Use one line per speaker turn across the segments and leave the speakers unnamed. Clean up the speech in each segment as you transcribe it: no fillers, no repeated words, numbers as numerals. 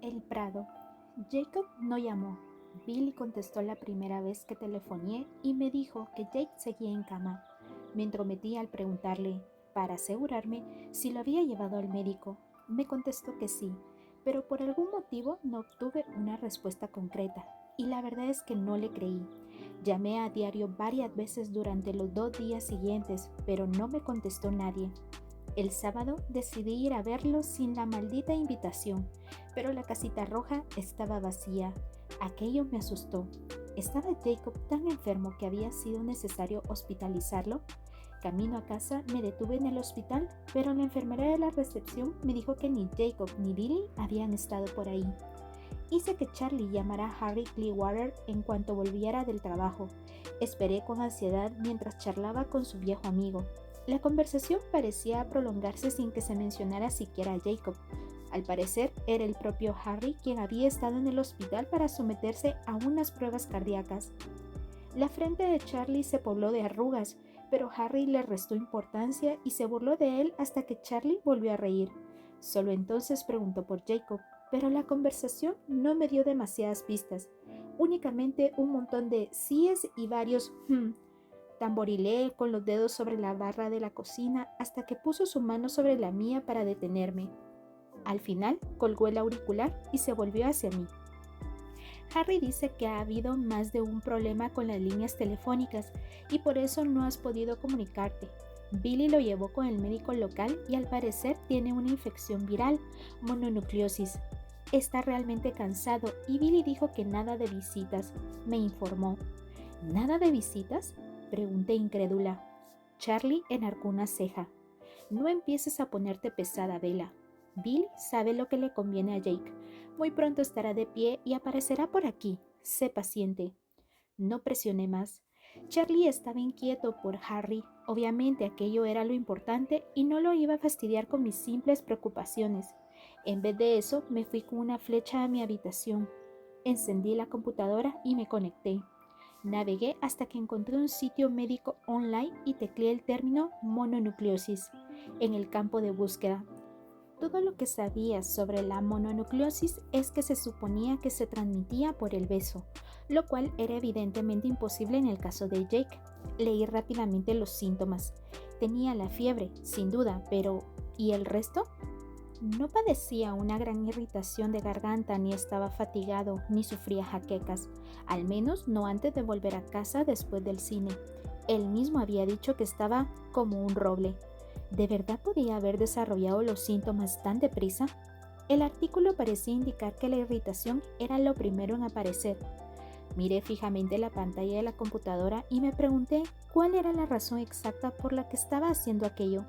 El Prado. Jacob no llamó. Billy contestó la primera vez que telefoneé y me dijo que Jake seguía en cama. Me entrometí al preguntarle, para asegurarme, si lo había llevado al médico. Me contestó que sí, pero por algún motivo no obtuve una respuesta concreta, y la verdad es que no le creí. Llamé a diario varias veces durante los 2 días siguientes, pero no me contestó nadie. El sábado decidí ir a verlo sin la maldita invitación, pero la casita roja estaba vacía. Aquello me asustó. ¿Estaba Jacob tan enfermo que había sido necesario hospitalizarlo? Camino a casa me detuve en el hospital, pero la enfermera de la recepción me dijo que ni Jacob ni Billy habían estado por ahí. Hice que Charlie llamara a Harry Clearwater en cuanto volviera del trabajo. Esperé con ansiedad mientras charlaba con su viejo amigo. La conversación parecía prolongarse sin que se mencionara siquiera a Jacob. Al parecer, era el propio Harry quien había estado en el hospital para someterse a unas pruebas cardíacas. La frente de Charlie se pobló de arrugas, pero Harry le restó importancia y se burló de él hasta que Charlie volvió a reír. Solo entonces preguntó por Jacob, pero la conversación no me dio demasiadas pistas, únicamente un montón de síes y varios Tamborileé con los dedos sobre la barra de la cocina hasta que puso su mano sobre la mía para detenerme. Al final colgó el auricular y se volvió hacia mí. Harry dice que ha habido más de un problema con las líneas telefónicas y por eso no has podido comunicarte. Billy lo llevó con el médico local y al parecer tiene una infección viral, mononucleosis. Está realmente cansado y Billy dijo que nada de visitas, me informó. ¿Nada de visitas?, pregunté incrédula. Charlie enarcó una ceja. No empieces a ponerte pesada, Bella. Billy sabe lo que le conviene a Jake. Muy pronto estará de pie y aparecerá por aquí. Sé paciente. No presioné más. Charlie estaba inquieto por Harry. Obviamente aquello era lo importante y no lo iba a fastidiar con mis simples preocupaciones. En vez de eso, me fui con una flecha a mi habitación. Encendí la computadora y me conecté. Navegué hasta que encontré un sitio médico online y tecleé el término mononucleosis en el campo de búsqueda. Todo lo que sabía sobre la mononucleosis es que se suponía que se transmitía por el beso, lo cual era evidentemente imposible en el caso de Jake. Leí rápidamente los síntomas. Tenía la fiebre, sin duda, pero ¿y el resto? No padecía una gran irritación de garganta, ni estaba fatigado, ni sufría jaquecas, al menos no antes de volver a casa después del cine. Él mismo había dicho que estaba como un roble. ¿De verdad podía haber desarrollado los síntomas tan deprisa? El artículo parecía indicar que la irritación era lo primero en aparecer. Miré fijamente la pantalla de la computadora y me pregunté cuál era la razón exacta por la que estaba haciendo aquello.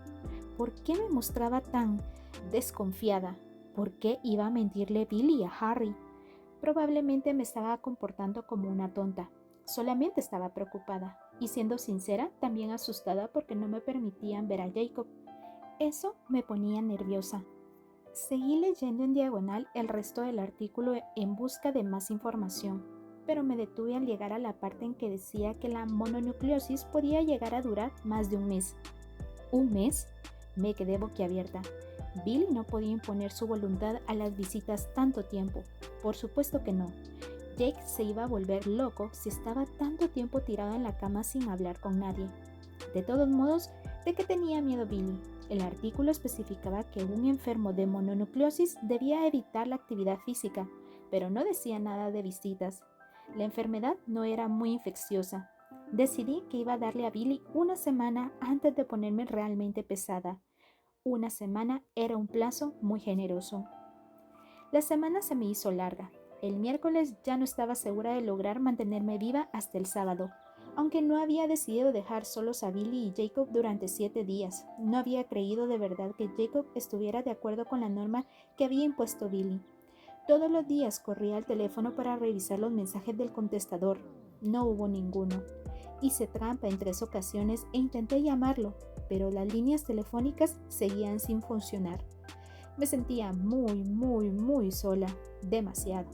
¿Por qué me mostraba tan desconfiada? ¿Por qué iba a mentirle Billy a Harry? Probablemente me estaba comportando como una tonta. Solamente estaba preocupada y, siendo sincera, también asustada porque no me permitían ver a Jacob. Eso me ponía nerviosa. Seguí leyendo en diagonal el resto del artículo en busca de más información, pero me detuve al llegar a la parte en que decía que la mononucleosis podía llegar a durar más de un mes. ¿Un mes? Me quedé boquiabierta. Billy no podía imponer su voluntad a las visitas tanto tiempo. Por supuesto que no. Jake se iba a volver loco si estaba tanto tiempo tirado en la cama sin hablar con nadie. De todos modos, ¿de qué tenía miedo Billy? El artículo especificaba que un enfermo de mononucleosis debía evitar la actividad física, pero no decía nada de visitas. La enfermedad no era muy infecciosa. Decidí que iba a darle a Billy una semana antes de ponerme realmente pesada. Una semana era un plazo muy generoso. La semana se me hizo larga. El miércoles ya no estaba segura de lograr mantenerme viva hasta el sábado. Aunque no había decidido dejar solos a Billy y Jacob durante 7 días, no había creído de verdad que Jacob estuviera de acuerdo con la norma que había impuesto Billy. Todos los días corría al teléfono para revisar los mensajes del contestador. No hubo ninguno. Hice trampa en 3 ocasiones e intenté llamarlo, pero las líneas telefónicas seguían sin funcionar. Me sentía muy sola, demasiado,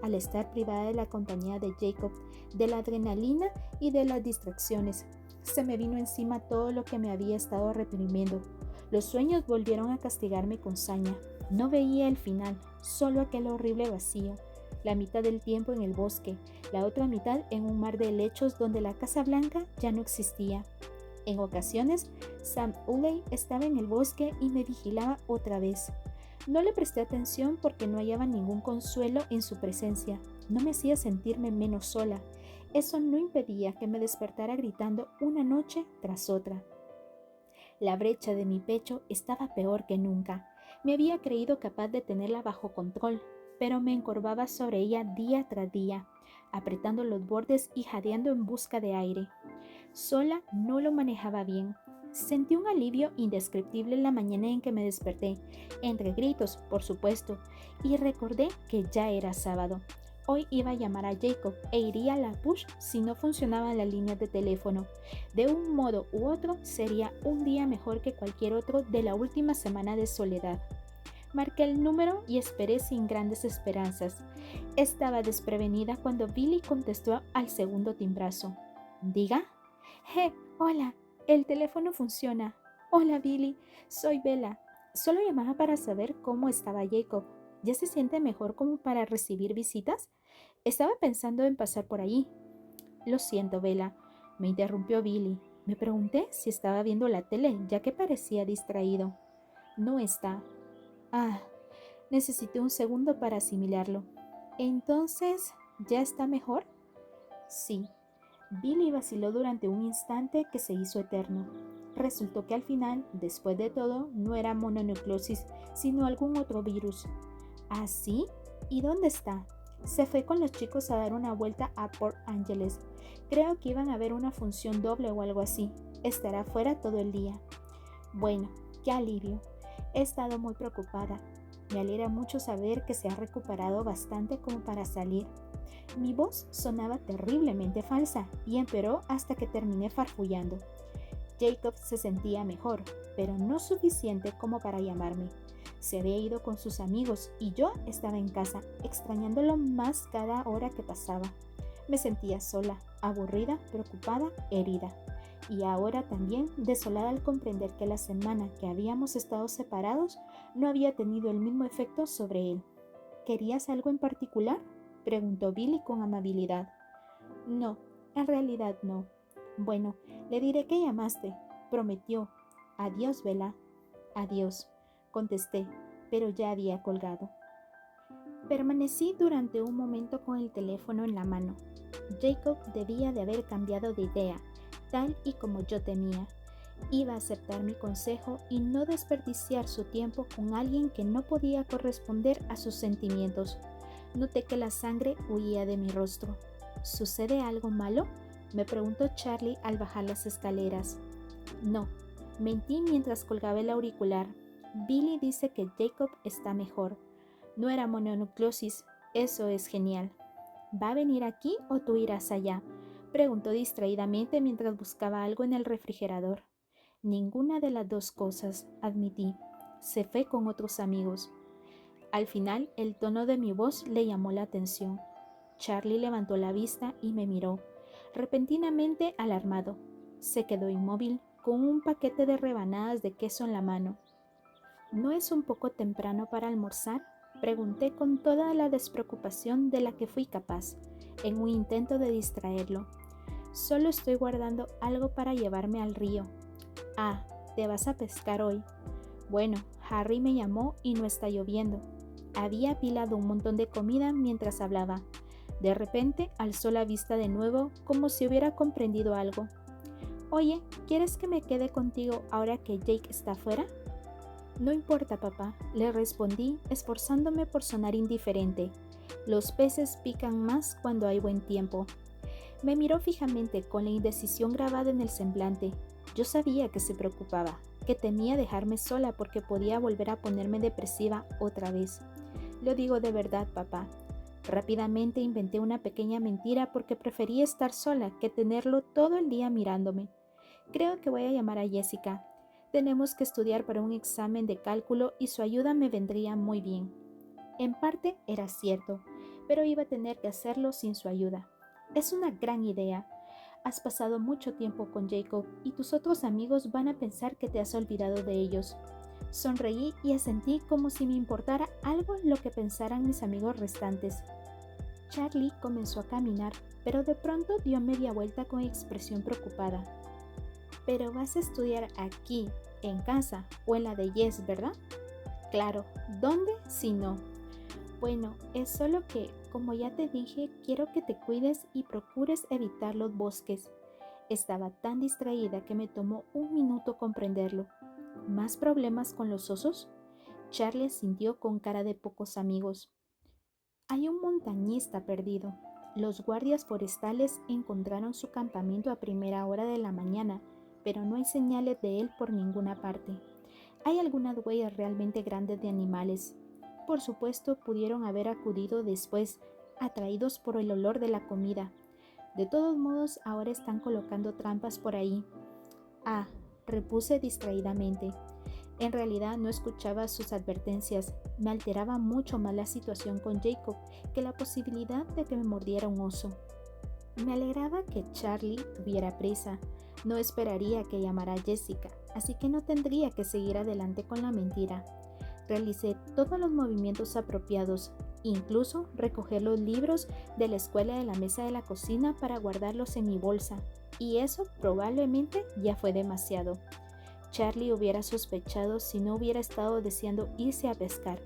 al estar privada de la compañía de Jacob, de la adrenalina y de las distracciones. Se me vino encima todo lo que me había estado reprimiendo. Los sueños volvieron a castigarme con saña. No veía el final. solo aquel horrible vacío, la mitad del tiempo en el bosque, la otra mitad en un mar de helechos donde la Casa Blanca ya no existía. En ocasiones, Sam Uley estaba en el bosque y me vigilaba otra vez. No le presté atención porque no hallaba ningún consuelo en su presencia. No me hacía sentirme menos sola. Eso no impedía que me despertara gritando una noche tras otra. La brecha de mi pecho estaba peor que nunca. Me había creído capaz de tenerla bajo control, pero me encorvaba sobre ella día tras día, apretando los bordes y jadeando en busca de aire. Sola no lo manejaba bien. Sentí un alivio indescriptible la mañana en que me desperté, entre gritos, por supuesto, y recordé que ya era sábado. Hoy iba a llamar a Jacob e iría a la push si no funcionaban las líneas de teléfono. De un modo u otro, sería un día mejor que cualquier otro de la última semana de soledad. Marqué el número y esperé sin grandes esperanzas. Estaba desprevenida cuando Billy contestó al segundo timbrazo. ¿Diga? Hola, el teléfono funciona. Hola Billy, soy Bella. Solo llamaba para saber cómo estaba Jacob. ¿Ya se siente mejor como para recibir visitas? Estaba pensando en pasar por allí. Lo siento, Bella, me interrumpió Billy. Me pregunté si estaba viendo la tele, ya que parecía distraído. No está. Ah, necesité un segundo para asimilarlo. Entonces, ¿ya está mejor? Sí. Billy vaciló durante un instante que se hizo eterno. Resultó que al final, después de todo, no era mononucleosis, sino algún otro virus. ¿Ah, sí? ¿Y dónde está? Se fue con los chicos a dar una vuelta a Port Angeles. Creo que iban a ver una función doble o algo así. Estará fuera todo el día. Bueno, qué alivio. He estado muy preocupada. Me alegra mucho saber que se ha recuperado bastante como para salir. Mi voz sonaba terriblemente falsa y empeoró hasta que terminé farfullando. Jacob se sentía mejor, pero no suficiente como para llamarme. Se había ido con sus amigos y yo estaba en casa, extrañándolo más cada hora que pasaba. Me sentía sola, aburrida, preocupada, herida. Y ahora también desolada al comprender que la semana que habíamos estado separados no había tenido el mismo efecto sobre él. ¿Querías algo en particular?, preguntó Billy con amabilidad. No, en realidad no. Bueno, le diré que llamaste, prometió. Adiós, Bella. Adiós, contesté, pero ya había colgado. Permanecí durante un momento con el teléfono en la mano. Jacob debía de haber cambiado de idea, tal y como yo temía. Iba a aceptar mi consejo y no desperdiciar su tiempo con alguien que no podía corresponder a sus sentimientos. Noté que la sangre huía de mi rostro. ¿Sucede algo malo?, me preguntó Charlie al bajar las escaleras. No, mentí mientras colgaba el auricular. Billy dice que Jacob está mejor. No era mononucleosis, eso es genial. ¿Va a venir aquí o tú irás allá?, preguntó distraídamente mientras buscaba algo en el refrigerador. Ninguna de las dos cosas, admití. Se fue con otros amigos. Al final, el tono de mi voz le llamó la atención. Charlie levantó la vista y me miró, repentinamente alarmado. Se quedó inmóvil, con un paquete de rebanadas de queso en la mano. ¿No es un poco temprano para almorzar?, pregunté con toda la despreocupación de la que fui capaz, en un intento de distraerlo. Solo estoy guardando algo para llevarme al río. Ah, ¿te vas a pescar hoy? Bueno, Harry me llamó y no está lloviendo. Había apilado un montón de comida mientras hablaba. De repente alzó la vista de nuevo como si hubiera comprendido algo. Oye, ¿quieres que me quede contigo ahora que Jake está fuera? No importa, papá, le respondí, esforzándome por sonar indiferente. Los peces pican más cuando hay buen tiempo. Me miró fijamente con la indecisión grabada en el semblante. Yo sabía que se preocupaba, que temía dejarme sola porque podía volver a ponerme depresiva otra vez. Lo digo de verdad, papá. Rápidamente inventé una pequeña mentira porque prefería estar sola que tenerlo todo el día mirándome. Creo que voy a llamar a Jessica. Tenemos que estudiar para un examen de cálculo y su ayuda me vendría muy bien. En parte era cierto, pero iba a tener que hacerlo sin su ayuda. Es una gran idea. Has pasado mucho tiempo con Jacob y tus otros amigos van a pensar que te has olvidado de ellos. Sonreí y asentí como si me importara algo lo que pensaran mis amigos restantes. Charlie comenzó a caminar, pero de pronto dio media vuelta con expresión preocupada. ¿Pero vas a estudiar aquí, en casa o en la de Yes, verdad? Claro, ¿dónde si no? Bueno, es solo que, como ya te dije, quiero que te cuides y procures evitar los bosques. Estaba tan distraída que me tomó un minuto comprenderlo. ¿Más problemas con los osos? Charlie asintió con cara de pocos amigos. Hay un montañista perdido. Los guardias forestales encontraron su campamento a primera hora de la mañana, pero no hay señales de él por ninguna parte. Hay algunas huellas realmente grandes de animales. Por supuesto, pudieron haber acudido después, atraídos por el olor de la comida. De todos modos, ahora están colocando trampas por ahí. Ah, repuse distraídamente. En realidad no escuchaba sus advertencias. Me alteraba mucho más la situación con Jacob que la posibilidad de que me mordiera un oso. Me alegraba que Charlie tuviera prisa. No esperaría que llamara a Jessica, así que no tendría que seguir adelante con la mentira. Realicé todos los movimientos apropiados, incluso recoger los libros de la escuela de la mesa de la cocina para guardarlos en mi bolsa, y eso probablemente ya fue demasiado. Charlie hubiera sospechado si no hubiera estado deseando irse a pescar.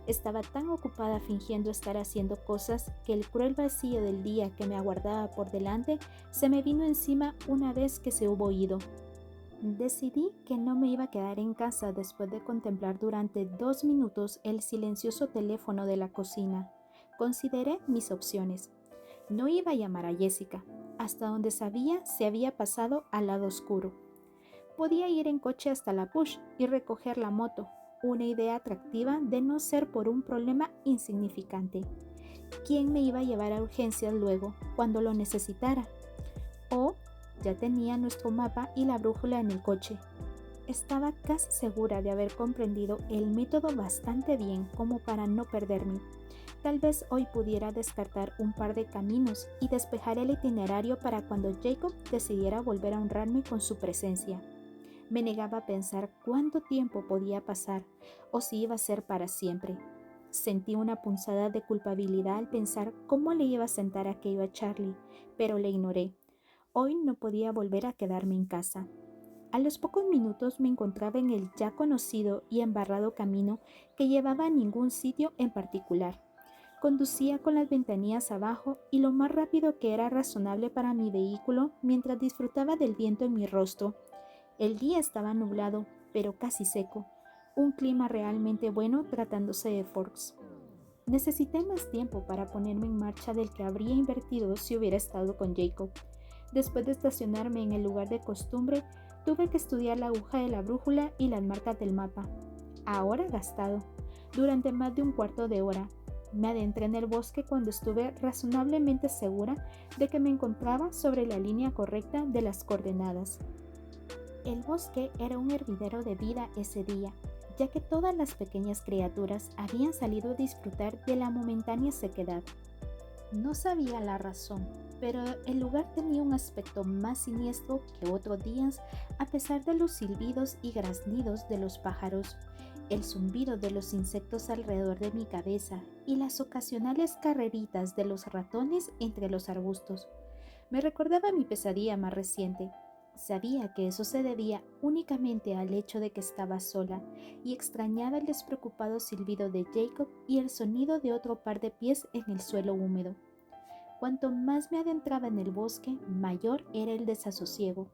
Estaba tan ocupada fingiendo estar haciendo cosas que el cruel vacío del día que me aguardaba por delante se me vino encima una vez que se hubo ido. Decidí que no me iba a quedar en casa después de contemplar durante 2 minutos el silencioso teléfono de la cocina. Consideré mis opciones. No iba a llamar a Jessica. Hasta donde sabía se había pasado al lado oscuro. Podía ir en coche hasta la Push y recoger la moto, una idea atractiva de no ser por un problema insignificante. ¿Quién me iba a llevar a urgencias luego, cuando lo necesitara? O ya tenía nuestro mapa y la brújula en el coche. Estaba casi segura de haber comprendido el método bastante bien como para no perderme. Tal vez hoy pudiera descartar un par de caminos y despejar el itinerario para cuando Jacob decidiera volver a honrarme con su presencia. Me negaba a pensar cuánto tiempo podía pasar o si iba a ser para siempre. Sentí una punzada de culpabilidad al pensar cómo le iba a sentar aquello a Charlie, pero le ignoré. Hoy no podía volver a quedarme en casa. A los pocos minutos me encontraba en el ya conocido y embarrado camino que llevaba a ningún sitio en particular. Conducía con las ventanillas abajo y lo más rápido que era razonable para mi vehículo mientras disfrutaba del viento en mi rostro. El día estaba nublado, pero casi seco. Un clima realmente bueno tratándose de Forks. Necesité más tiempo para ponerme en marcha del que habría invertido si hubiera estado con Jacob. Después de estacionarme en el lugar de costumbre, tuve que estudiar la aguja de la brújula y las marcas del mapa. Ahora gastado. Durante más de un cuarto de hora. Me adentré en el bosque cuando estuve razonablemente segura de que me encontraba sobre la línea correcta de las coordenadas. El bosque era un hervidero de vida ese día, ya que todas las pequeñas criaturas habían salido a disfrutar de la momentánea sequedad. No sabía la razón, pero el lugar tenía un aspecto más siniestro que otros días a pesar de los silbidos y graznidos de los pájaros, el zumbido de los insectos alrededor de mi cabeza y las ocasionales carreritas de los ratones entre los arbustos. Me recordaba mi pesadilla más reciente. Sabía que eso se debía únicamente al hecho de que estaba sola y extrañaba el despreocupado silbido de Jacob y el sonido de otro par de pies en el suelo húmedo. Cuanto más me adentraba en el bosque, mayor era el desasosiego.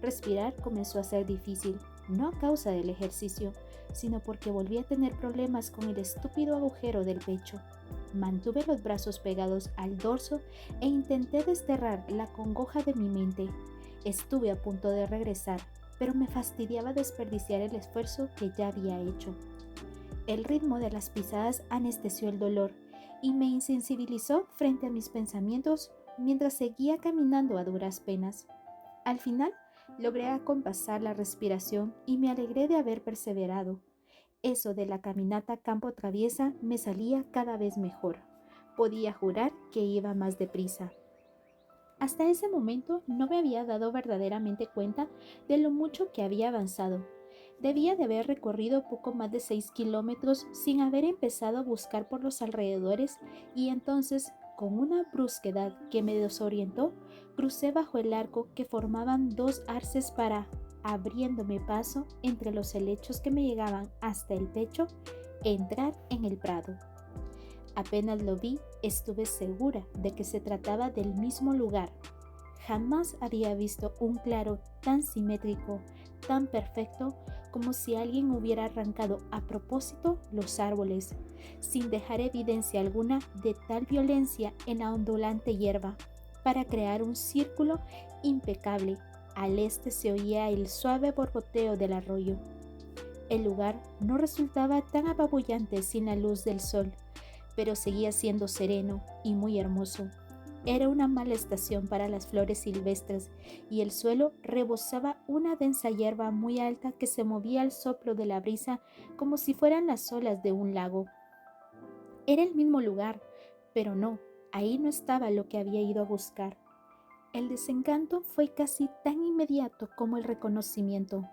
Respirar comenzó a ser difícil, no a causa del ejercicio, sino porque volví a tener problemas con el estúpido agujero del pecho. Mantuve los brazos pegados al dorso e intenté desterrar la congoja de mi mente. Estuve a punto de regresar, pero me fastidiaba desperdiciar el esfuerzo que ya había hecho. El ritmo de las pisadas anestesió el dolor y me insensibilizó frente a mis pensamientos mientras seguía caminando a duras penas. Al final, logré acompasar la respiración y me alegré de haber perseverado. Eso de la caminata campo traviesa me salía cada vez mejor. Podía jurar que iba más deprisa. Hasta ese momento no me había dado verdaderamente cuenta de lo mucho que había avanzado. Debía de haber recorrido poco más de 6 kilómetros sin haber empezado a buscar por los alrededores y entonces, con una brusquedad que me desorientó, crucé bajo el arco que formaban dos arces para, abriéndome paso entre los helechos que me llegaban hasta el techo, entrar en el prado. Apenas lo vi, estuve segura de que se trataba del mismo lugar. Jamás había visto un claro tan simétrico, tan perfecto, como si alguien hubiera arrancado a propósito los árboles, sin dejar evidencia alguna de tal violencia en la ondulante hierba, para crear un círculo impecable. Al este se oía el suave borboteo del arroyo. El lugar no resultaba tan apabullante sin la luz del sol, pero seguía siendo sereno y muy hermoso. Era una mala estación para las flores silvestres y el suelo rebosaba una densa hierba muy alta que se movía al soplo de la brisa como si fueran las olas de un lago. Era el mismo lugar, pero no, ahí no estaba lo que había ido a buscar. El desencanto fue casi tan inmediato como el reconocimiento.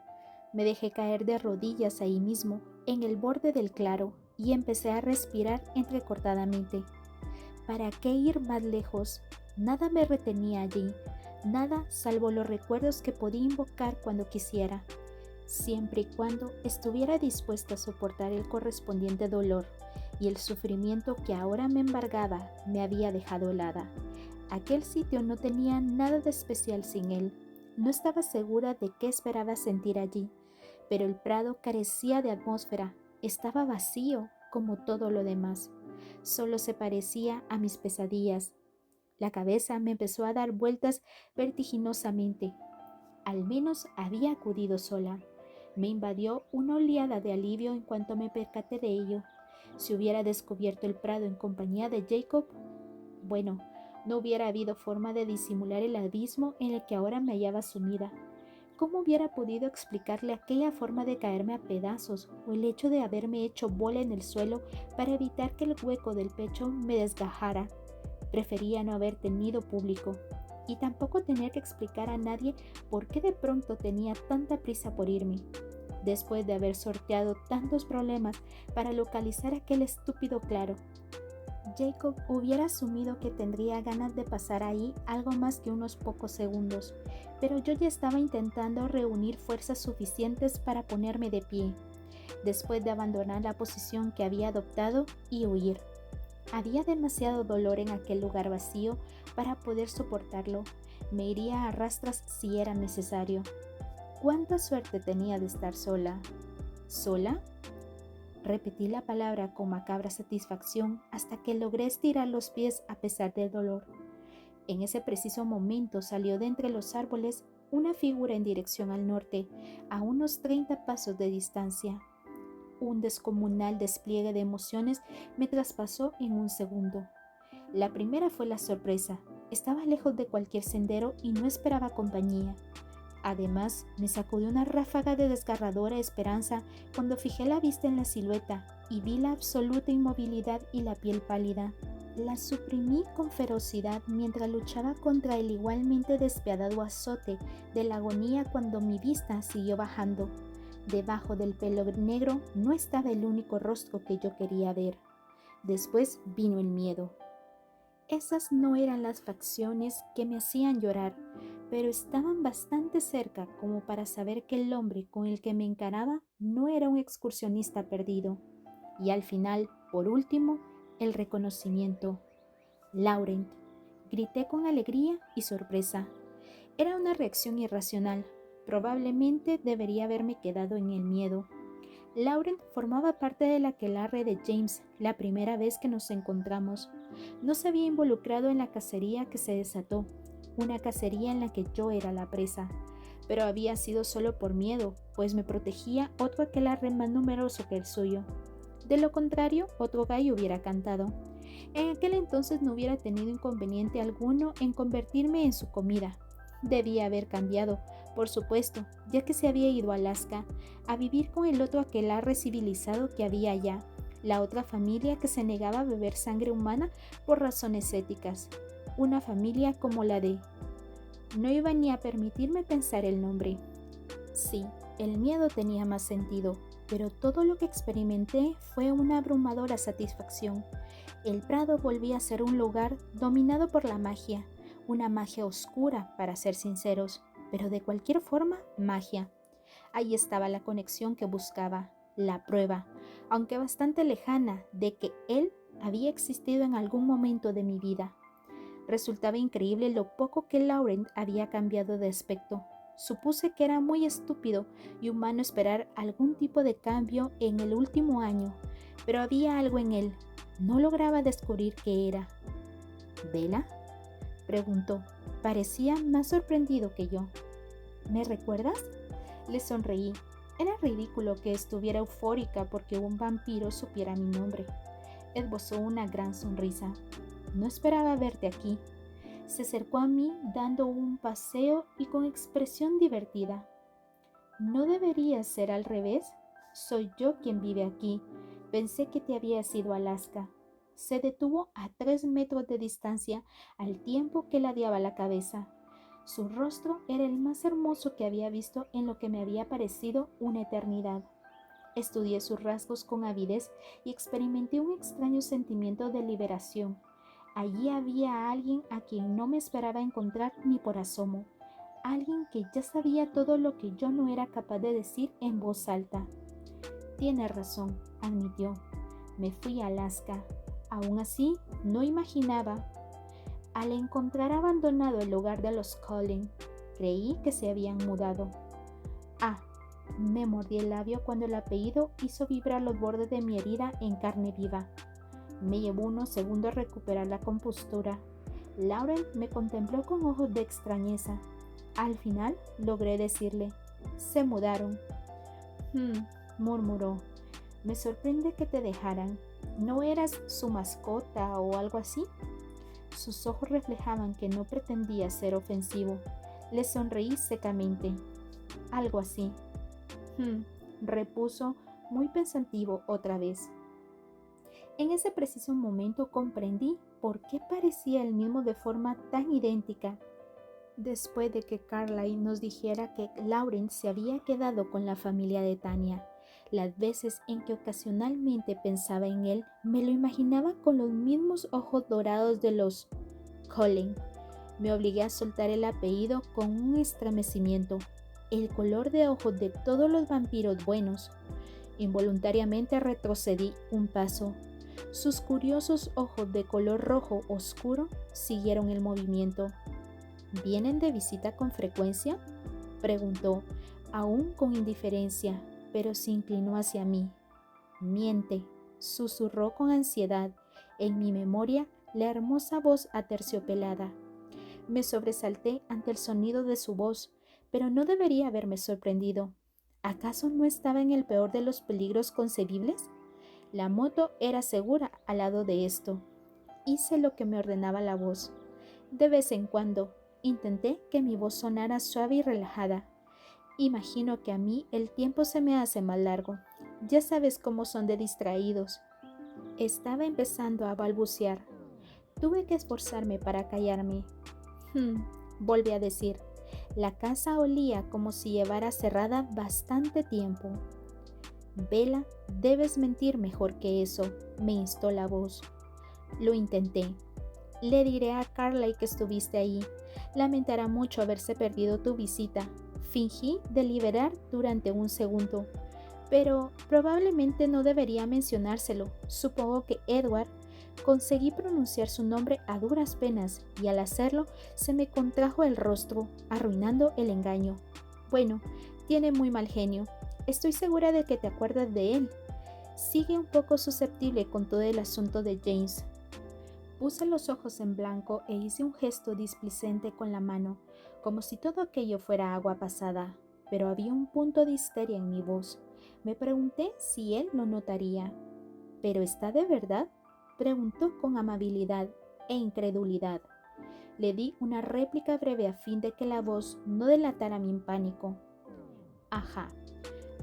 Me dejé caer de rodillas ahí mismo, en el borde del claro, y empecé a respirar entrecortadamente. ¿Para qué ir más lejos? Nada me retenía allí, nada salvo los recuerdos que podía invocar cuando quisiera, siempre y cuando estuviera dispuesta a soportar el correspondiente dolor, y el sufrimiento que ahora me embargaba me había dejado helada. Aquel sitio no tenía nada de especial sin él. No estaba segura de qué esperaba sentir allí, pero el prado carecía de atmósfera, estaba vacío como todo lo demás. Solo se parecía a mis pesadillas. La cabeza me empezó a dar vueltas vertiginosamente. Al menos había acudido sola. Me invadió una oleada de alivio en cuanto me percaté de ello. Si hubiera descubierto el prado en compañía de Jacob, bueno, no hubiera habido forma de disimular el abismo en el que ahora me hallaba sumida. ¿Cómo hubiera podido explicarle aquella forma de caerme a pedazos o el hecho de haberme hecho bola en el suelo para evitar que el hueco del pecho me desgajara? Prefería no haber tenido público y tampoco tener que explicar a nadie por qué de pronto tenía tanta prisa por irme, después de haber sorteado tantos problemas para localizar aquel estúpido claro. Jacob hubiera asumido que tendría ganas de pasar ahí algo más que unos pocos segundos, pero yo ya estaba intentando reunir fuerzas suficientes para ponerme de pie, después de abandonar la posición que había adoptado y huir. Había demasiado dolor en aquel lugar vacío para poder soportarlo. Me iría a rastras si era necesario. ¿Cuánta suerte tenía de estar sola? ¿Sola? Repetí la palabra con macabra satisfacción hasta que logré estirar los pies a pesar del dolor. En ese preciso momento salió de entre los árboles una figura en dirección al norte, a unos 30 pasos de distancia. Un descomunal despliegue de emociones me traspasó en un segundo. La primera fue la sorpresa. Estaba lejos de cualquier sendero y no esperaba compañía. Además, me sacudió una ráfaga de desgarradora esperanza cuando fijé la vista en la silueta y vi la absoluta inmovilidad y la piel pálida. La suprimí con ferocidad mientras luchaba contra el igualmente despiadado azote de la agonía cuando mi vista siguió bajando. Debajo del pelo negro no estaba el único rostro que yo quería ver. Después vino el miedo. Esas no eran las facciones que me hacían llorar, pero estaban bastante cerca como para saber que el hombre con el que me encaraba no era un excursionista perdido. Y al final, por último, el reconocimiento. Laurent, grité con alegría y sorpresa. Era una reacción irracional. Probablemente debería haberme quedado en el miedo. Laurent formaba parte del aquelarre de James la primera vez que nos encontramos. No se había involucrado en la cacería que se desató, una cacería en la que yo era la presa, pero había sido solo por miedo, pues me protegía otro aquelarre más numeroso que el suyo. De lo contrario, otro gallo hubiera cantado. En aquel entonces no hubiera tenido inconveniente alguno en convertirme en su comida. Debía haber cambiado, por supuesto, ya que se había ido a Alaska a vivir con el otro aquelarre civilizado que había allá, la otra familia que se negaba a beber sangre humana por razones éticas, una familia como la de... No iba ni a permitirme pensar el nombre. Sí, El miedo tenía más sentido, pero todo lo que experimenté fue una abrumadora satisfacción. El prado volvía a ser un lugar dominado por la magia, una magia oscura, para ser sinceros, pero de cualquier forma, magia. Ahí estaba la conexión que buscaba, la prueba, aunque bastante lejana, de que él había existido en algún momento de mi vida. Resultaba increíble lo poco que Laurent había cambiado de aspecto. Supuse que era muy estúpido y humano esperar algún tipo de cambio en el último año, pero había algo en él. No lograba descubrir qué era. ¿Bella?, preguntó. Parecía más sorprendido que yo. ¿Me recuerdas? Le sonreí. Era ridículo que estuviera eufórica porque un vampiro supiera mi nombre. Esbozó una gran sonrisa. No esperaba verte aquí. Se acercó a mí dando un paseo y con expresión divertida. ¿No debería ser al revés? Soy yo quien vive aquí. Pensé que te habías ido a Alaska. Se detuvo a 3 metros de distancia al tiempo que ladeaba la cabeza. Su rostro era el más hermoso que había visto en lo que me había parecido una eternidad. Estudié sus rasgos con avidez y experimenté un extraño sentimiento de liberación. Allí había alguien a quien no me esperaba encontrar ni por asomo, alguien que ya sabía todo lo que yo no era capaz de decir en voz alta. Tienes razón, admitió. Me fui a Alaska. Aún así, no imaginaba. Al encontrar abandonado el hogar de los Cullen, creí que se habían mudado. Ah, me mordí el labio cuando el apellido hizo vibrar los bordes de mi herida en carne viva. Me llevó unos segundos recuperar la compostura. Laurent me contempló con ojos de extrañeza. Al final logré decirle: se mudaron. Murmuró. Me sorprende que te dejaran. ¿No eras su mascota o algo así? Sus ojos reflejaban que no pretendía ser ofensivo. Le sonreí secamente. Algo así. Repuso, muy pensativo otra vez. En ese preciso momento comprendí por qué parecía el mismo de forma tan idéntica. Después de que Carlyle nos dijera que Laurent se había quedado con la familia de Tanya, las veces en que ocasionalmente pensaba en él, me lo imaginaba con los mismos ojos dorados de los Cullen. Me obligué a soltar el apellido con un estremecimiento. El color de ojos de todos los vampiros buenos. Involuntariamente retrocedí un paso. Sus curiosos ojos de color rojo oscuro siguieron el movimiento. ¿Vienen de visita con frecuencia?, preguntó, aún con indiferencia, pero se inclinó hacia mí. Miente, susurró con ansiedad, en mi memoria la hermosa voz aterciopelada. Me sobresalté ante el sonido de su voz, pero no debería haberme sorprendido. ¿Acaso no estaba en el peor de los peligros concebibles? La moto era segura al lado de esto. Hice lo que me ordenaba la voz. De vez en cuando, intenté que mi voz sonara suave y relajada. Imagino que a mí el tiempo se me hace más largo. Ya sabes cómo son de distraídos. Estaba empezando a balbucear. Tuve que esforzarme para callarme. Volví a decir. La casa olía como si llevara cerrada bastante tiempo. Bella, debes mentir mejor que eso, me instó la voz. Lo intenté. Le diré a Carlyle que estuviste ahí. Lamentará mucho haberse perdido tu visita. Fingí deliberar durante un segundo, pero probablemente no debería mencionárselo. Supongo que Edward. Conseguí pronunciar su nombre a duras penas y al hacerlo se me contrajo el rostro, arruinando el engaño. Bueno, tiene muy mal genio. Estoy segura de que te acuerdas de él. Sigue un poco susceptible con todo el asunto de James. Puse los ojos en blanco e hice un gesto displicente con la mano, como si todo aquello fuera agua pasada, pero había un punto de histeria en mi voz. Me pregunté si él lo notaría. ¿Pero está de verdad?, preguntó con amabilidad e incredulidad. Le di una réplica breve a fin de que la voz no delatara mi pánico. Ajá.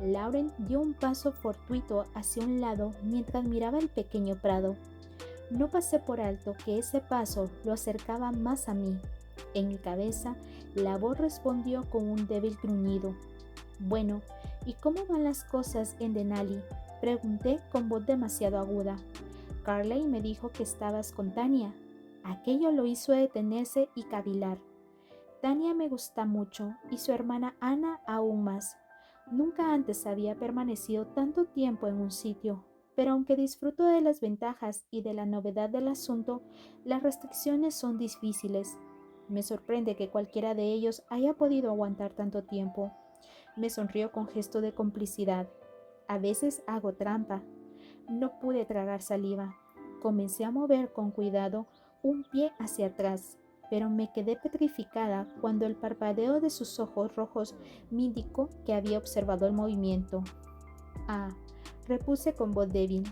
Laurent dio un paso fortuito hacia un lado mientras miraba el pequeño prado. No pasé por alto que ese paso lo acercaba más a mí. En mi cabeza, la voz respondió con un débil gruñido. Bueno, ¿Y cómo van las cosas en Denali?, pregunté con voz demasiado aguda. Carley me dijo que estabas con Tania. Aquello lo hizo detenerse y cavilar. Tania me gusta mucho y su hermana Ana aún más. Nunca antes había permanecido tanto tiempo en un sitio, pero aunque disfruto de las ventajas y de la novedad del asunto, las restricciones son difíciles. Me sorprende que cualquiera de ellos haya podido aguantar tanto tiempo. Me sonrió con gesto de complicidad. A veces hago trampa. No pude tragar saliva. Comencé a mover con cuidado un pie hacia atrás, pero me quedé petrificada cuando el parpadeo de sus ojos rojos me indicó que había observado el movimiento. Ah, repuse con voz débil.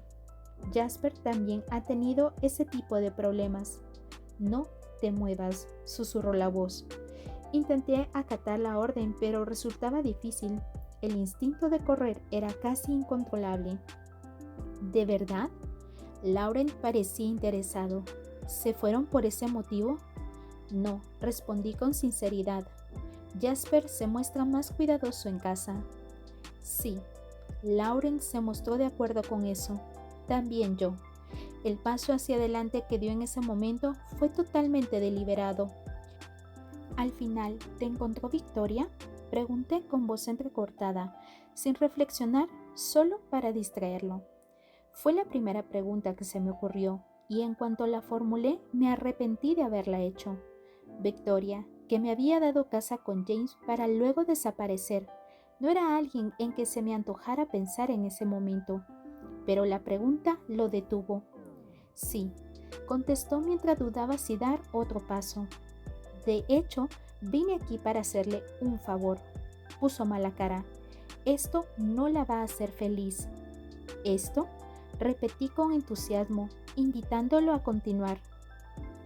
Jasper también ha tenido ese tipo de problemas. No te muevas, susurró la voz. Intenté acatar la orden, pero resultaba difícil. El instinto de correr era casi incontrolable. ¿De verdad? Lauren parecía interesado. ¿Se fueron por ese motivo? No, respondí con sinceridad. Jasper se muestra más cuidadoso en casa. Sí, Lauren se mostró de acuerdo con eso. También yo. El paso hacia adelante que dio en ese momento fue totalmente deliberado. Al final, ¿te encontró Victoria?, pregunté con voz entrecortada, sin reflexionar, solo para distraerlo. Fue la primera pregunta que se me ocurrió, y en cuanto la formulé, me arrepentí de haberla hecho. Victoria, que me había dado casa con James para luego desaparecer, no era alguien en que se me antojara pensar en ese momento, pero la pregunta lo detuvo. Sí, contestó mientras dudaba si dar otro paso. De hecho, vine aquí para hacerle un favor. Puso mala cara. Esto no la va a hacer feliz. ¿Esto? Repetí con entusiasmo, invitándolo a continuar.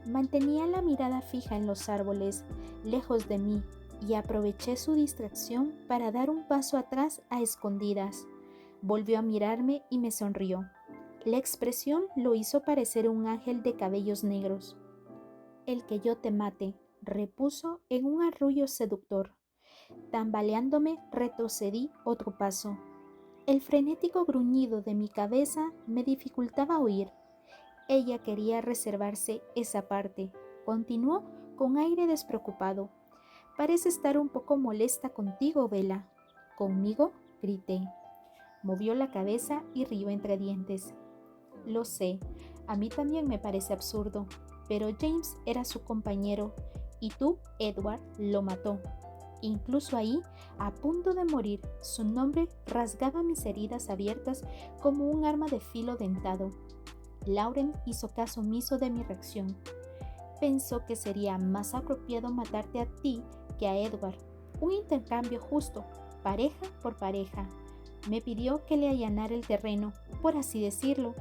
Mantenía la mirada fija en los árboles, lejos de mí, y aproveché su distracción para dar un paso atrás a escondidas. Volvió a mirarme y me sonrió. La expresión lo hizo parecer un ángel de cabellos negros. El que yo te mate, repuso en un arrullo seductor. Tambaleándome, retrocedí otro paso. El frenético gruñido de mi cabeza me dificultaba oír. Ella quería reservarse esa parte. Continuó con aire despreocupado. Parece estar un poco molesta contigo, Bella. ¿Conmigo?, grité. Movió la cabeza y rió entre dientes. Lo sé, a mí también me parece absurdo, pero James era su compañero y tú, Edward, lo mató. Incluso ahí, a punto de morir, su nombre rasgaba mis heridas abiertas como un arma de filo dentado. Lauren hizo caso omiso de mi reacción. Pensó que sería más apropiado matarte a ti que a Edward. Un intercambio justo, pareja por pareja. Me pidió que le allanara el terreno, por así decirlo.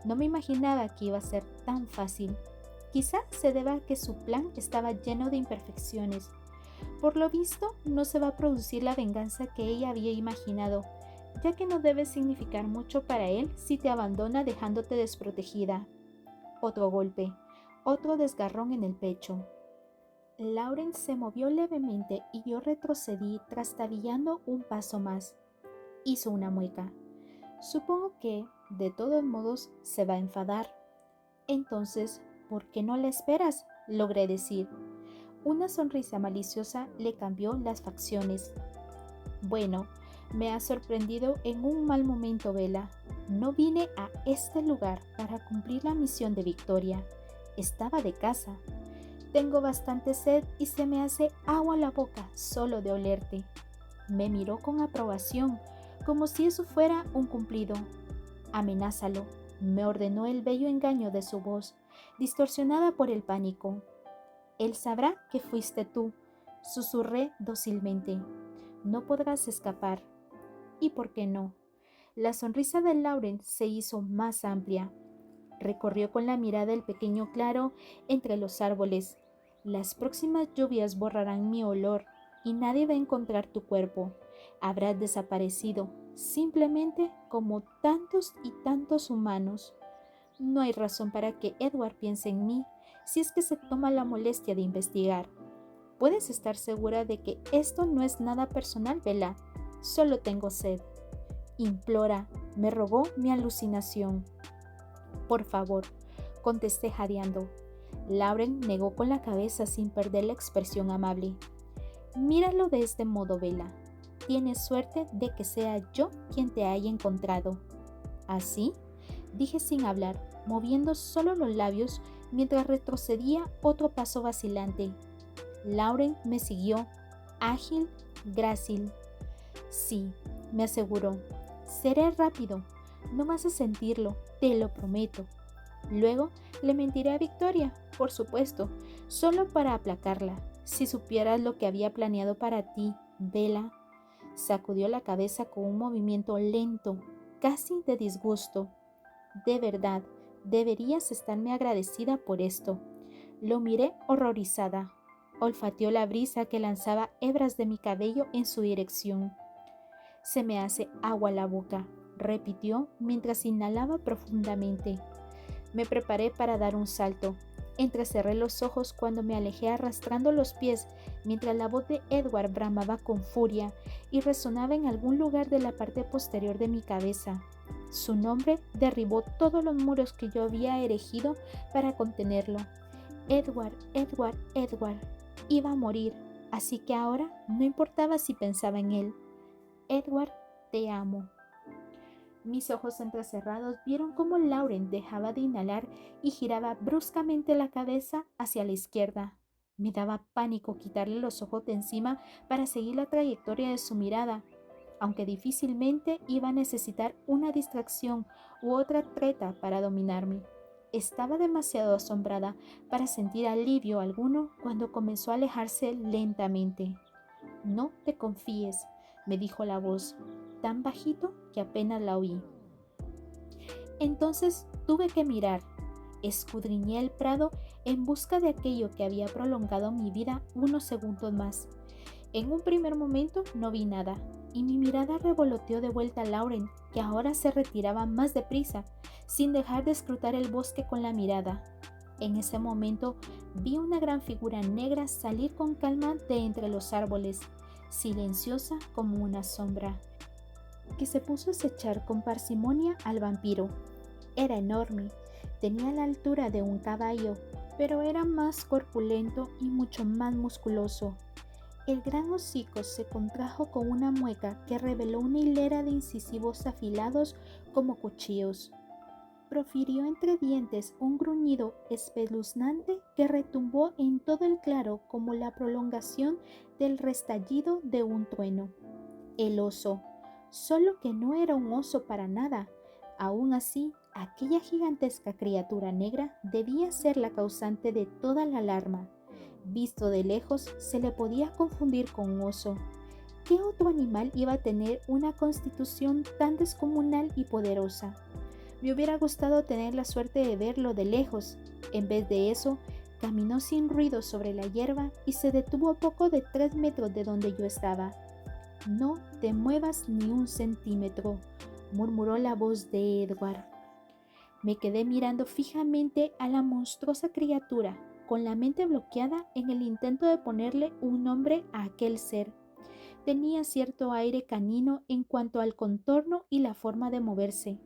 No me imaginaba que iba a ser tan fácil. Quizá se deba a que su plan estaba lleno de imperfecciones. Por lo visto, no se va a producir la venganza que ella había imaginado, ya que no debe significar mucho para él si te abandona dejándote desprotegida. Otro golpe, otro desgarrón en el pecho. Lauren se movió levemente y yo retrocedí trastabillando un paso más. Hizo una mueca. Supongo que, de todos modos, se va a enfadar. Entonces, ¿por qué no la esperas?, logré decir. Una sonrisa maliciosa le cambió las facciones. Bueno, me has sorprendido en un mal momento, Bella. No vine a este lugar para cumplir la misión de Victoria. Estaba de casa. Tengo bastante sed y se me hace agua la boca solo de olerte. Me miró con aprobación, como si eso fuera un cumplido. Amenázalo, me ordenó el bello engaño de su voz, distorsionada por el pánico. Él sabrá que fuiste tú, susurré dócilmente. No podrás escapar. ¿Y por qué no? La sonrisa de Lauren se hizo más amplia. Recorrió con la mirada el pequeño claro entre los árboles. Las próximas lluvias borrarán mi olor y nadie va a encontrar tu cuerpo. Habrás desaparecido, simplemente como tantos y tantos humanos. No hay razón para que Edward piense en mí si es que se toma la molestia de investigar. Puedes estar segura de que esto no es nada personal, Bella. Solo tengo sed. Implora, me rogó mi alucinación. Por favor, contesté jadeando. Lauren negó con la cabeza sin perder la expresión amable. Míralo de este modo, Bella. Tienes suerte de que sea yo quien te haya encontrado. ¿Así? Dije sin hablar, moviendo solo los labios mientras retrocedía otro paso vacilante. Lauren me siguió, ágil, grácil. Sí, me aseguró. Seré rápido. No vas a sentirlo, te lo prometo. Luego le mentiré a Victoria, por supuesto, solo para aplacarla. Si supieras lo que había planeado para ti, Bella. Sacudió la cabeza con un movimiento lento, casi de disgusto. De verdad, deberías estarme agradecida por esto. Lo miré horrorizada. Olfateó la brisa que lanzaba hebras de mi cabello en su dirección. Se me hace agua la boca, repitió mientras inhalaba profundamente. Me preparé para dar un salto. Entrecerré los ojos cuando me alejé arrastrando los pies mientras la voz de Edward bramaba con furia y resonaba en algún lugar de la parte posterior de mi cabeza. Su nombre derribó todos los muros que yo había erigido para contenerlo. Edward, Edward, Edward. Iba a morir, así que ahora no importaba si pensaba en él. Edward, te amo. Mis ojos entrecerrados vieron cómo Lauren dejaba de inhalar y giraba bruscamente la cabeza hacia la izquierda. Me daba pánico quitarle los ojos de encima para seguir la trayectoria de su mirada, aunque difícilmente iba a necesitar una distracción u otra treta para dominarme. Estaba demasiado asombrada para sentir alivio alguno cuando comenzó a alejarse lentamente. No te confíes, me dijo la voz, tan bajito que apenas la oí. Entonces tuve que mirar. Escudriñé el prado en busca de aquello que había prolongado mi vida unos segundos más. En un primer momento no vi nada, y mi mirada revoloteó de vuelta a Lauren, que ahora se retiraba más deprisa, sin dejar de escrutar el bosque con la mirada. En ese momento vi una gran figura negra salir con calma de entre los árboles, silenciosa como una sombra, que se puso a acechar con parsimonia al vampiro. Era enorme, tenía la altura de un caballo, pero era más corpulento y mucho más musculoso. El gran hocico se contrajo con una mueca que reveló una hilera de incisivos afilados como cuchillos. Profirió entre dientes un gruñido espeluznante que retumbó en todo el claro como la prolongación del restallido de un trueno. El oso, solo que no era un oso para nada. Aún así, aquella gigantesca criatura negra debía ser la causante de toda la alarma. Visto de lejos, se le podía confundir con un oso. ¿Qué otro animal iba a tener una constitución tan descomunal y poderosa? Me hubiera gustado tener la suerte de verlo de lejos. En vez de eso, caminó sin ruido sobre la hierba y se detuvo a poco de 3 metros de donde yo estaba. No te muevas ni un centímetro, murmuró la voz de Edward. Me quedé mirando fijamente a la monstruosa criatura, con la mente bloqueada en el intento de ponerle un nombre a aquel ser. Tenía cierto aire canino en cuanto al contorno y la forma de moverse.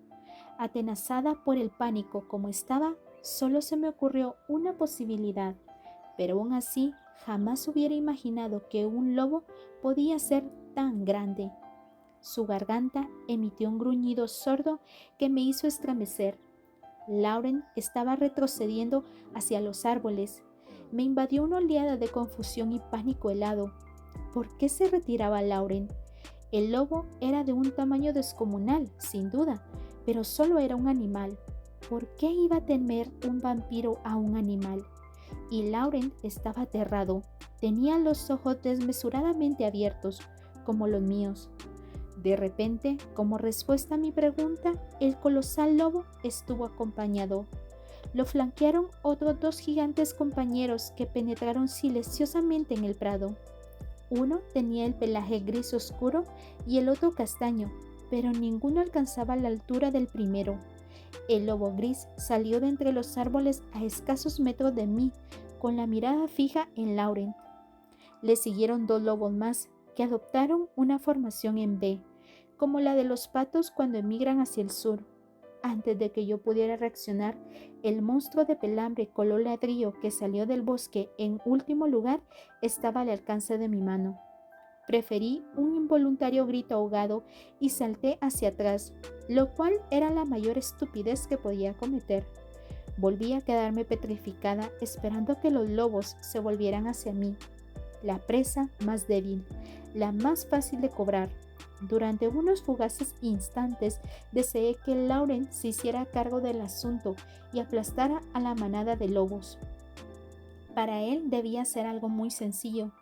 Atenazada por el pánico como estaba, solo se me ocurrió una posibilidad, pero aún así jamás hubiera imaginado que un lobo podía ser tan grande. Su garganta emitió un gruñido sordo que me hizo estremecer. Lauren estaba retrocediendo hacia los árboles. Me invadió una oleada de confusión y pánico helado. ¿Por qué se retiraba Lauren? El lobo era de un tamaño descomunal, sin duda, pero solo era un animal. ¿Por qué iba a temer un vampiro a un animal? Y Lauren estaba aterrado. Tenía los ojos desmesuradamente abiertos, como los míos. De repente, como respuesta a mi pregunta, el colosal lobo estuvo acompañado. Lo flanquearon otros 2 gigantes compañeros que penetraron silenciosamente en el prado. Uno tenía el pelaje gris oscuro y el otro castaño, pero ninguno alcanzaba la altura del primero. El lobo gris salió de entre los árboles a escasos metros de mí, con la mirada fija en Lauren. Le siguieron 2 lobos más, que adoptaron una formación en V, como la de los patos cuando emigran hacia el sur. Antes de que yo pudiera reaccionar, el monstruo de pelambre color ladrillo que salió del bosque en último lugar estaba al alcance de mi mano. Preferí un involuntario grito ahogado y salté hacia atrás, lo cual era la mayor estupidez que podía cometer. Volví a quedarme petrificada esperando que los lobos se volvieran hacia mí. La presa más débil, la más fácil de cobrar. Durante unos fugaces instantes deseé que Lauren se hiciera cargo del asunto y aplastara a la manada de lobos. Para él debía ser algo muy sencillo.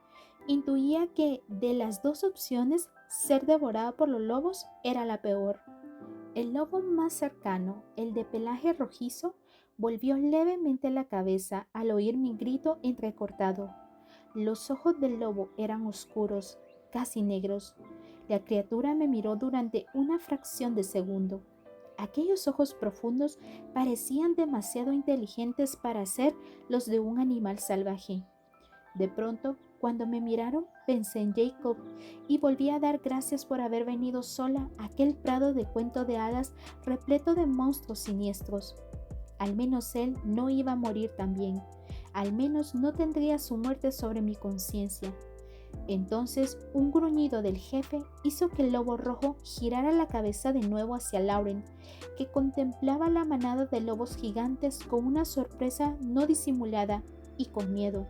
Intuía que, de las dos opciones, ser devorada por los lobos era la peor. El lobo más cercano, el de pelaje rojizo, volvió levemente la cabeza al oír mi grito entrecortado. Los ojos del lobo eran oscuros, casi negros. La criatura me miró durante una fracción de segundo. Aquellos ojos profundos parecían demasiado inteligentes para ser los de un animal salvaje. De pronto, cuando me miraron, pensé en Jacob y volví a dar gracias por haber venido sola a aquel prado de cuento de hadas repleto de monstruos siniestros. Al menos él no iba a morir también. Al menos no tendría su muerte sobre mi conciencia. Entonces, un gruñido del jefe hizo que el lobo rojo girara la cabeza de nuevo hacia Lauren, que contemplaba la manada de lobos gigantes con una sorpresa no disimulada y con miedo.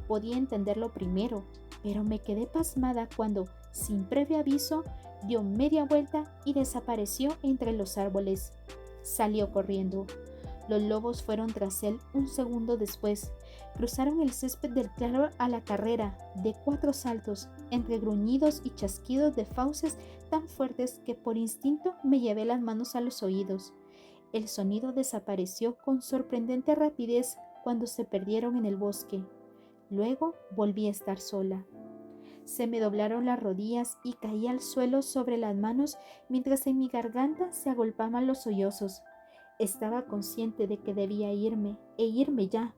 Podía entenderlo primero, pero me quedé pasmada cuando, sin previo aviso, dio media vuelta y desapareció entre los árboles. Salió corriendo. Los lobos fueron tras él un segundo después. Cruzaron el césped del claro a la carrera, de 4 saltos, entre gruñidos y chasquidos de fauces tan fuertes que por instinto me llevé las manos a los oídos. El sonido desapareció con sorprendente rapidez cuando se perdieron en el bosque. Luego volví a estar sola. Se me doblaron las rodillas y caí al suelo sobre las manos mientras en mi garganta se agolpaban los sollozos. Estaba consciente de que debía irme, e irme ya.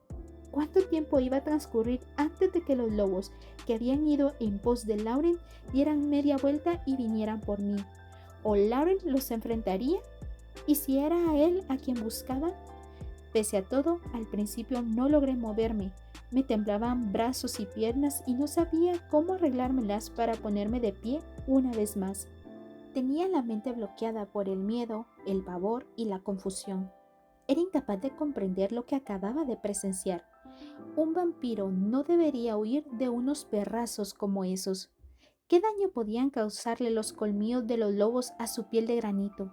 ¿Cuánto tiempo iba a transcurrir antes de que los lobos, que habían ido en pos de Lauren, dieran media vuelta y vinieran por mí? ¿O Lauren los enfrentaría? ¿Y si era a él a quien buscaban? Pese a todo, al principio no logré moverme. Me temblaban brazos y piernas y no sabía cómo arreglármelas para ponerme de pie una vez más. Tenía la mente bloqueada por el miedo, el pavor y la confusión. Era incapaz de comprender lo que acababa de presenciar. Un vampiro no debería huir de unos perrazos como esos. ¿Qué daño podían causarle los colmillos de los lobos a su piel de granito?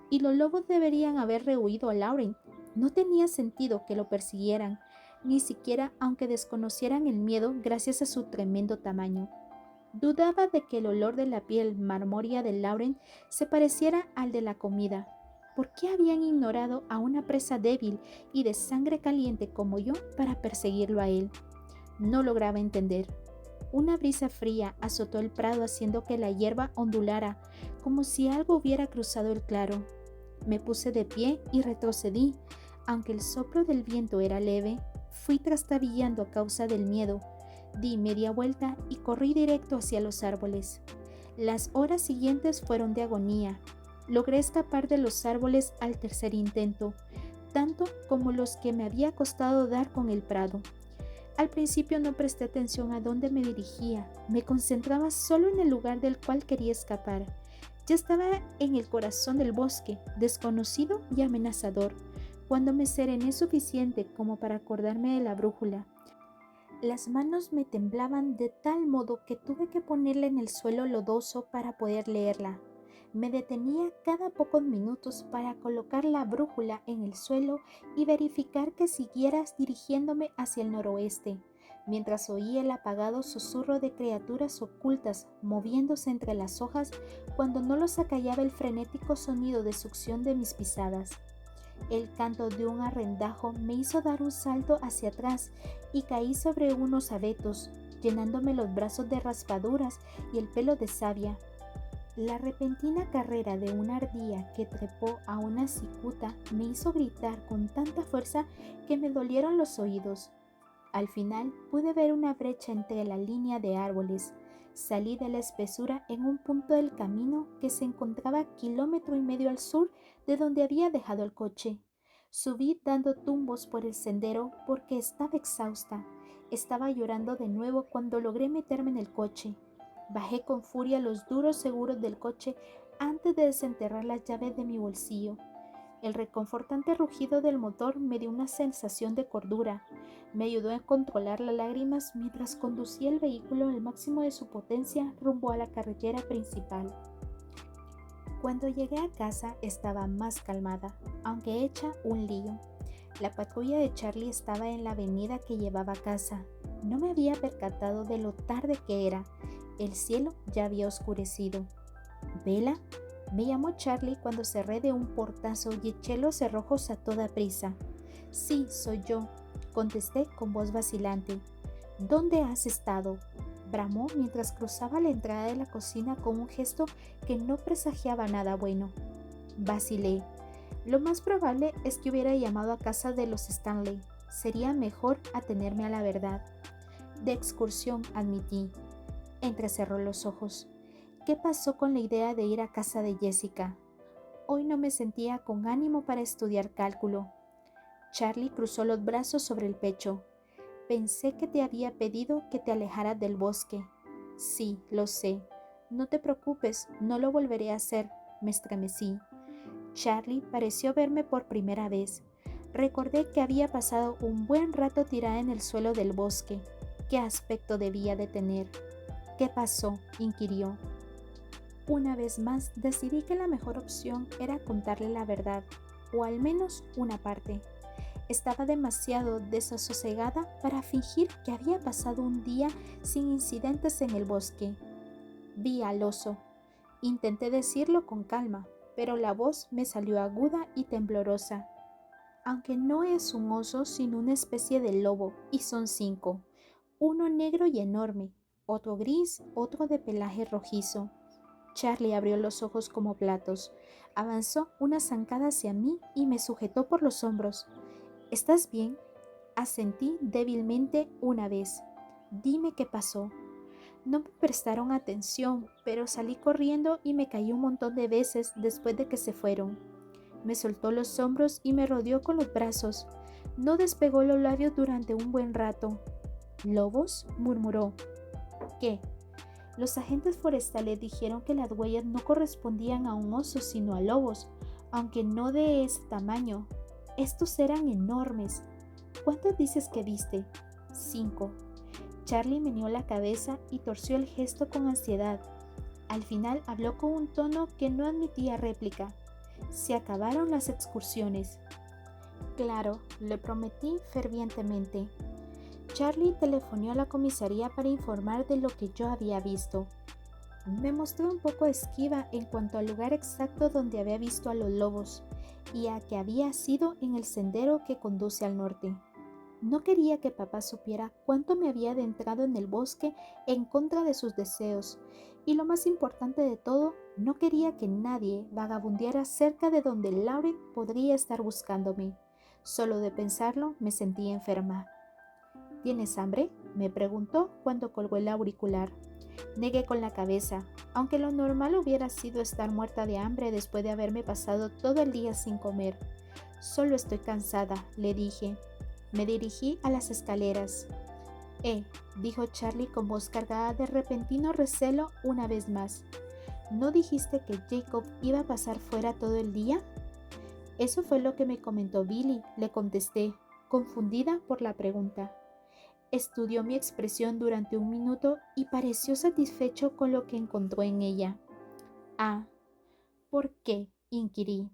Y los lobos deberían haber rehuido a Lauren. No tenía sentido que lo persiguieran, ni siquiera aunque desconocieran el miedo gracias a su tremendo tamaño. Dudaba de que el olor de la piel marmórea de Lauren se pareciera al de la comida. ¿Por qué habían ignorado a una presa débil y de sangre caliente como yo para perseguirlo a él? No lograba entender. Una brisa fría azotó el prado haciendo que la hierba ondulara, como si algo hubiera cruzado el claro. Me puse de pie y retrocedí. Aunque el soplo del viento era leve, fui trastabillando a causa del miedo. Di media vuelta y corrí directo hacia los árboles. Las horas siguientes fueron de agonía. Logré escapar de los árboles al tercer intento, tanto como los que me había costado dar con el prado. Al principio no presté atención a dónde me dirigía, me concentraba solo en el lugar del cual quería escapar. Ya estaba en el corazón del bosque, desconocido y amenazador, cuando me serené suficiente como para acordarme de la brújula. Las manos me temblaban de tal modo que tuve que ponerla en el suelo lodoso para poder leerla. Me detenía cada pocos minutos para colocar la brújula en el suelo y verificar que siguieras dirigiéndome hacia el noroeste, mientras oía el apagado susurro de criaturas ocultas moviéndose entre las hojas cuando no los acallaba el frenético sonido de succión de mis pisadas. El canto de un arrendajo me hizo dar un salto hacia atrás y caí sobre unos abetos, llenándome los brazos de raspaduras y el pelo de savia. La repentina carrera de una ardilla que trepó a una cicuta me hizo gritar con tanta fuerza que me dolieron los oídos. Al final pude ver una brecha entre la línea de árboles. Salí de la espesura en un punto del camino que se encontraba 1,5 kilómetros al sur de donde había dejado el coche. Subí dando tumbos por el sendero porque estaba exhausta. Estaba llorando de nuevo cuando logré meterme en el coche. Bajé con furia los duros seguros del coche antes de desenterrar las llaves de mi bolsillo. El reconfortante rugido del motor me dio una sensación de cordura. Me ayudó a controlar las lágrimas mientras conducía el vehículo al máximo de su potencia rumbo a la carretera principal. Cuando llegué a casa estaba más calmada, aunque hecha un lío. La patrulla de Charlie estaba en la avenida que llevaba a casa. No me había percatado de lo tarde que era. El cielo ya había oscurecido. ¿Vela? Me llamó Charlie cuando cerré de un portazo y eché los cerrojos a toda prisa. Sí, soy yo, contesté con voz vacilante. ¿Dónde has estado? Bramó mientras cruzaba la entrada de la cocina con un gesto que no presagiaba nada bueno. Vacilé. Lo más probable es que hubiera llamado a casa de los Stanley. Sería mejor atenerme a la verdad. De excursión, admití. Entrecerró los ojos. ¿Qué pasó con la idea de ir a casa de Jessica? Hoy no me sentía con ánimo para estudiar cálculo. Charlie cruzó los brazos sobre el pecho. Pensé que te había pedido que te alejaras del bosque. Sí, lo sé. No te preocupes, no lo volveré a hacer. Me estremecí. Charlie pareció verme por primera vez. Recordé que había pasado un buen rato tirada en el suelo del bosque. ¿Qué aspecto debía de tener? ¿Qué pasó?, inquirió. Una vez más decidí que la mejor opción era contarle la verdad, o al menos una parte. Estaba demasiado desasosegada para fingir que había pasado un día sin incidentes en el bosque. Vi al oso. Intenté decirlo con calma, pero la voz me salió aguda y temblorosa. Aunque no es un oso sino una especie de lobo, y son 5. Uno negro y enorme, otro gris, otro de pelaje rojizo. Charlie abrió los ojos como platos, avanzó una zancada hacia mí y me sujetó por los hombros. ¿Estás bien?, asentí débilmente una vez. Dime qué pasó. No me prestaron atención, pero salí corriendo y me caí un montón de veces después de que se fueron. Me soltó los hombros y me rodeó con los brazos. No despegó los labios durante un buen rato. ¿Lobos?, murmuró. ¿Qué? Los agentes forestales dijeron que las huellas no correspondían a un oso sino a lobos, aunque no de ese tamaño. Estos eran enormes. ¿Cuántos dices que viste? 5. Charlie meneó la cabeza y torció el gesto con ansiedad. Al final habló con un tono que no admitía réplica. Se acabaron las excursiones. Claro, le prometí fervientemente. Charlie telefonó a la comisaría para informar de lo que yo había visto. Me mostró un poco esquiva en cuanto al lugar exacto donde había visto a los lobos y a que había sido en el sendero que conduce al norte. No quería que papá supiera cuánto me había adentrado en el bosque en contra de sus deseos, y lo más importante de todo, no quería que nadie vagabundeara cerca de donde Lauren podría estar buscándome. Solo de pensarlo me sentí enferma. ¿Tienes hambre?, me preguntó cuando colgó el auricular. Negué con la cabeza, aunque lo normal hubiera sido estar muerta de hambre después de haberme pasado todo el día sin comer. Solo estoy cansada, le dije. Me dirigí a las escaleras. Dijo Charlie con voz cargada de repentino recelo una vez más. ¿No dijiste que Jacob iba a pasar fuera todo el día? Eso fue lo que me comentó Billy, le contesté, confundida por la pregunta. Estudió mi expresión durante un minuto y pareció satisfecho con lo que encontró en ella. ¿Por qué?, inquirí.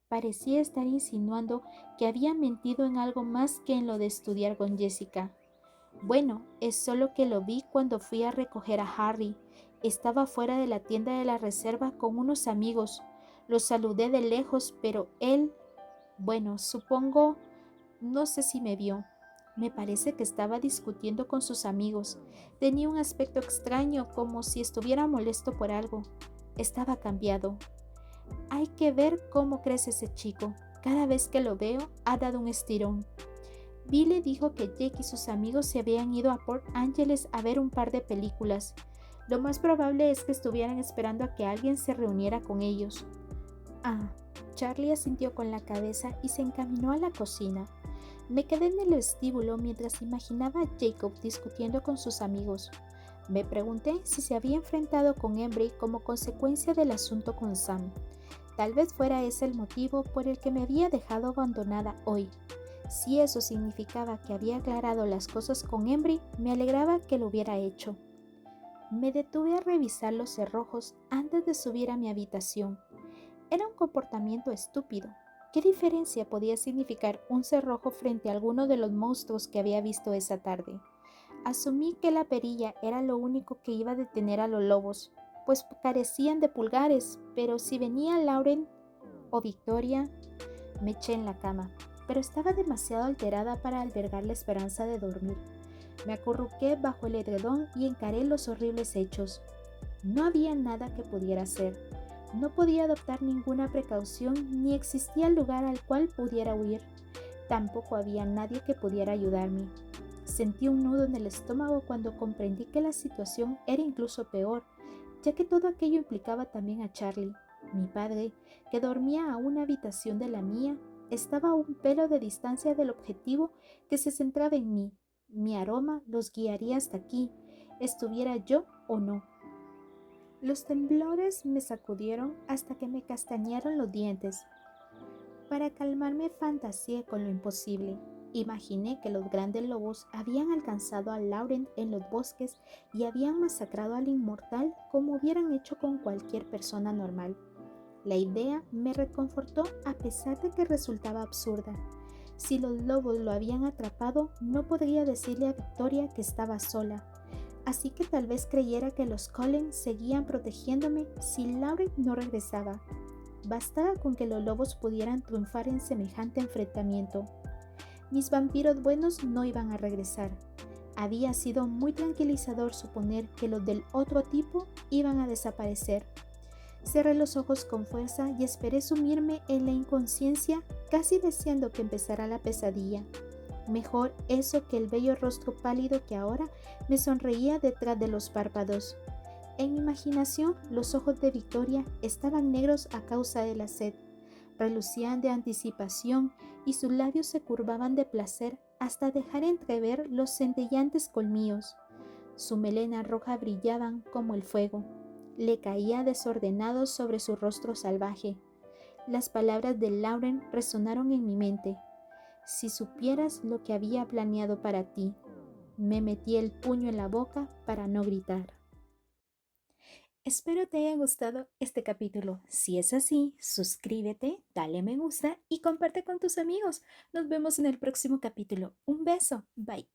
Parecía estar insinuando que había mentido en algo más que en lo de estudiar con Jessica. Bueno, es solo que lo vi cuando fui a recoger a Harry. Estaba fuera de la tienda de la reserva con unos amigos. Los saludé de lejos, pero él, supongo, no sé si me vio. Me parece que estaba discutiendo con sus amigos. Tenía un aspecto extraño, como si estuviera molesto por algo. Estaba cambiado. Hay que ver cómo crece ese chico. Cada vez que lo veo, ha dado un estirón. Billy dijo que Jake y sus amigos se habían ido a Port Angeles a ver un par de películas. Lo más probable es que estuvieran esperando a que alguien se reuniera con ellos. Ah, Charlie asintió con la cabeza y se encaminó a la cocina. Me quedé en el vestíbulo mientras imaginaba a Jacob discutiendo con sus amigos. Me pregunté si se había enfrentado con Embry como consecuencia del asunto con Sam. Tal vez fuera ese el motivo por el que me había dejado abandonada hoy. Si eso significaba que había aclarado las cosas con Embry, me alegraba que lo hubiera hecho. Me detuve a revisar los cerrojos antes de subir a mi habitación. Era un comportamiento estúpido. ¿Qué diferencia podía significar un cerrojo frente a alguno de los monstruos que había visto esa tarde? Asumí que la perilla era lo único que iba a detener a los lobos, pues carecían de pulgares, pero si venía Lauren o Victoria, me eché en la cama, pero estaba demasiado alterada para albergar la esperanza de dormir. Me acurruqué bajo el edredón y encaré los horribles hechos. No había nada que pudiera hacer. No podía adoptar ninguna precaución ni existía lugar al cual pudiera huir. Tampoco había nadie que pudiera ayudarme. Sentí un nudo en el estómago cuando comprendí que la situación era incluso peor, ya que todo aquello implicaba también a Charlie. Mi padre, que dormía a una habitación de la mía, estaba a un pelo de distancia del objetivo que se centraba en mí. Mi aroma los guiaría hasta aquí, estuviera yo o no. Los temblores me sacudieron hasta que me castañaron los dientes. Para calmarme fantaseé con lo imposible. Imaginé que los grandes lobos habían alcanzado a Laurent en los bosques y habían masacrado al inmortal como hubieran hecho con cualquier persona normal. La idea me reconfortó a pesar de que resultaba absurda. Si los lobos lo habían atrapado, no podría decirle a Victoria que estaba sola. Así que tal vez creyera que los Cullen seguían protegiéndome si Laurent no regresaba. Bastaba con que los lobos pudieran triunfar en semejante enfrentamiento. Mis vampiros buenos no iban a regresar. Había sido muy tranquilizador suponer que los del otro tipo iban a desaparecer. Cerré los ojos con fuerza y esperé sumirme en la inconsciencia, casi deseando que empezara la pesadilla. Mejor eso que el bello rostro pálido que ahora me sonreía detrás de los párpados. En mi imaginación, los ojos de Victoria estaban negros a causa de la sed. Relucían de anticipación y sus labios se curvaban de placer hasta dejar entrever los centellantes colmillos. Su melena roja brillaban como el fuego. Le caía desordenado sobre su rostro salvaje. Las palabras de Lauren resonaron en mi mente. Si supieras lo que había planeado para ti. Me metí el puño en la boca para no gritar. Espero te haya gustado este capítulo. Si es así, suscríbete, dale me gusta y comparte con tus amigos. Nos vemos en el próximo capítulo. Un beso. Bye.